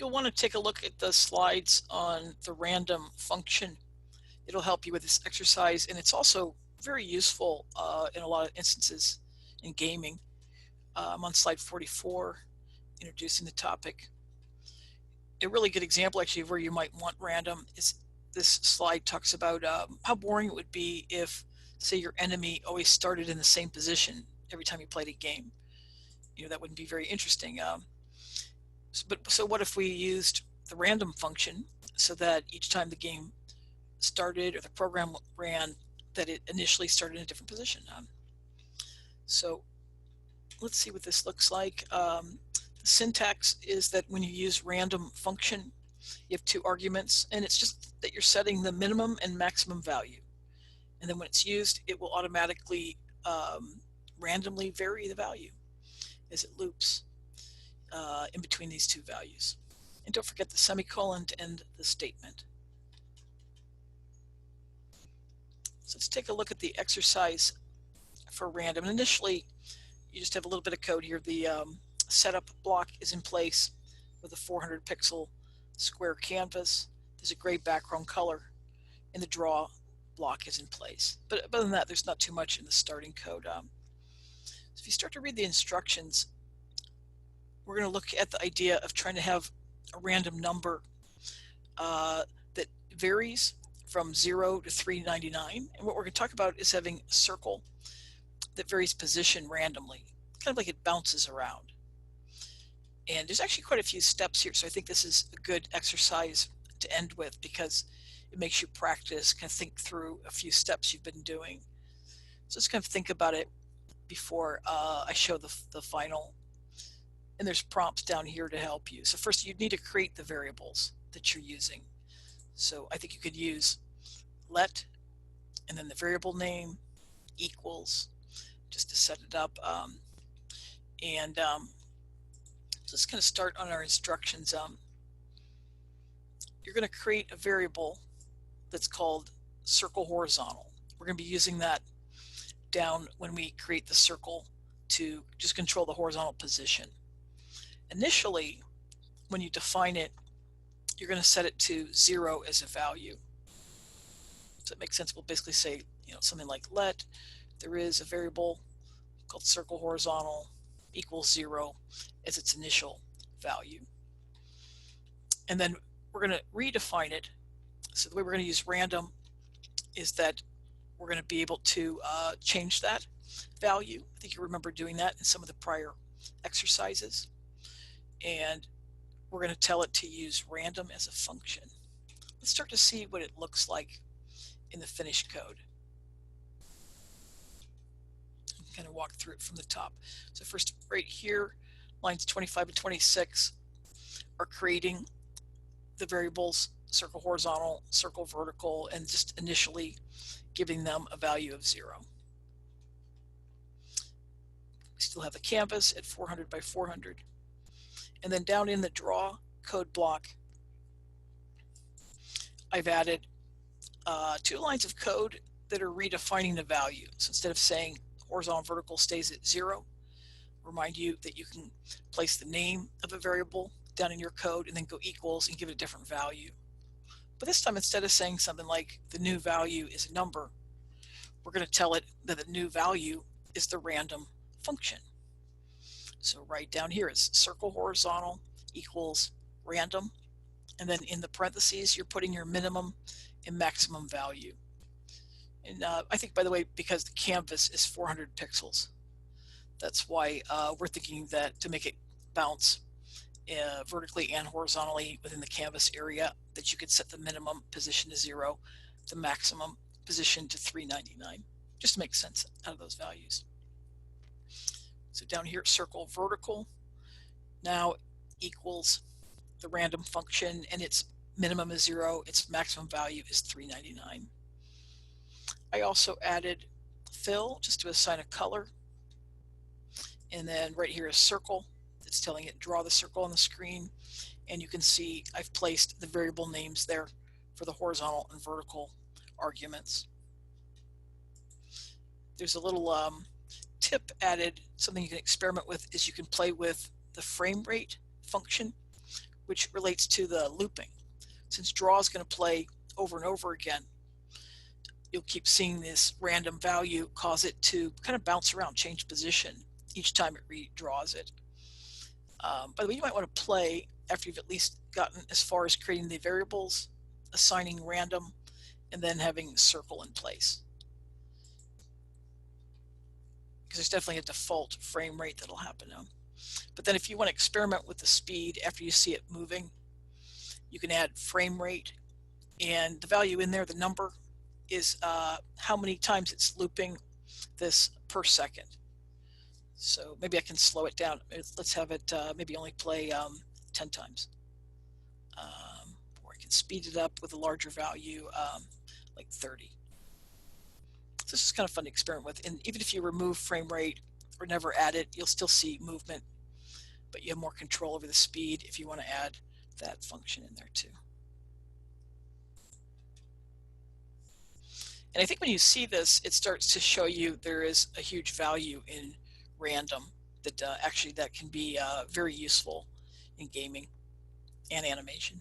You'll want to take a look at the slides on the random function. It'll help you with this exercise, and it's also very useful in a lot of instances in gaming. I'm on slide 44, introducing the topic. A really good example actually of where you might want random is this slide talks about how boring it would be if, say, your enemy always started in the same position every time you played a game. That wouldn't be very interesting. So what if we used the random function so that each time the game started or the program ran, that it initially started in a different position? So let's see what this looks like. The syntax is that when you use random function, you have two arguments, and it's just that you're setting the minimum and maximum value. And then when it's used, it will automatically randomly vary the value as it loops in between these two values. And don't forget the semicolon to end the statement. So let's take a look at the exercise for random. And initially, you just have a little bit of code here. The setup block is in place with a 400 pixel square canvas. There's a gray background color, and the draw block is in place. But other than that, there's not too much in the starting code. So if you start to read the instructions, we're going to look at the idea of trying to have a random number that varies from 0 to 399. And what we're going to talk about is having a circle that varies position randomly, kind of like it bounces around. And there's actually quite a few steps here, so I think this is a good exercise to end with because it makes you practice, kind of think through a few steps you've been doing. So let's kind of think about it before I show the final. And there's prompts down here to help you. So first, you need to create the variables that you're using. So I think you could use let, and then the variable name equals, just to set it up. So let's kind of start on our instructions. You're going to create a variable that's called circle horizontal. We're going to be using that down when we create the circle to just control the horizontal position. Initially, when you define it, you're going to set it to 0 as a value. So it makes sense. We'll basically say, something like let there is a variable called circle horizontal equals 0 as its initial value. And then we're going to redefine it. So the way we're going to use random is that we're going to be able to change that value. I think you remember doing that in some of the prior exercises. And we're going to tell it to use random as a function. Let's start to see what it looks like in the finished code. I'm going to walk through it from the top. So first, right here, lines 25 and 26 are creating the variables circle horizontal, circle vertical, and just initially giving them a value of 0. We still have the canvas at 400 by 400. And then down in the draw code block, I've added 2 lines of code that are redefining the value. So instead of saying horizontal and vertical stays at 0, remind you that you can place the name of a variable down in your code and then go equals and give it a different value. But this time, instead of saying something like the new value is a number, we're going to tell it that the new value is the random function. So right down here is circle horizontal equals random. And then in the parentheses, you're putting your minimum and maximum value. And I think, by the way, because the canvas is 400 pixels, that's why we're thinking that to make it bounce vertically and horizontally within the canvas area, that you could set the minimum position to 0, the maximum position to 399, just to make sense out of those values. So down here, circle vertical now equals the random function, and its minimum is 0, its maximum value is 399. I also added fill just to assign a color, and then right here is circle. It's telling it draw the circle on the screen, and you can see I've placed the variable names there for the horizontal and vertical arguments. There's a little tip added, something you can experiment with is you can play with the frame rate function which relates to the looping. Since draw is going to play over and over again, you'll keep seeing this random value cause it to kind of bounce around, change position each time it redraws it. By the way, you might want to play after you've at least gotten as far as creating the variables, assigning random, and then having circle in place. Because there's definitely a default frame rate that'll happen now. But then if you want to experiment with the speed after you see it moving, you can add frame rate, and the value in there, the number, is how many times it's looping this per second. So maybe I can slow it down. Let's have it maybe only play 10 times. Or I can speed it up with a larger value, like 30. So this is kind of fun to experiment with. And even if you remove frame rate or never add it, you'll still see movement, but you have more control over the speed if you want to add that function in there too. And I think when you see this, it starts to show you there is a huge value in random that actually that can be very useful in gaming and animation.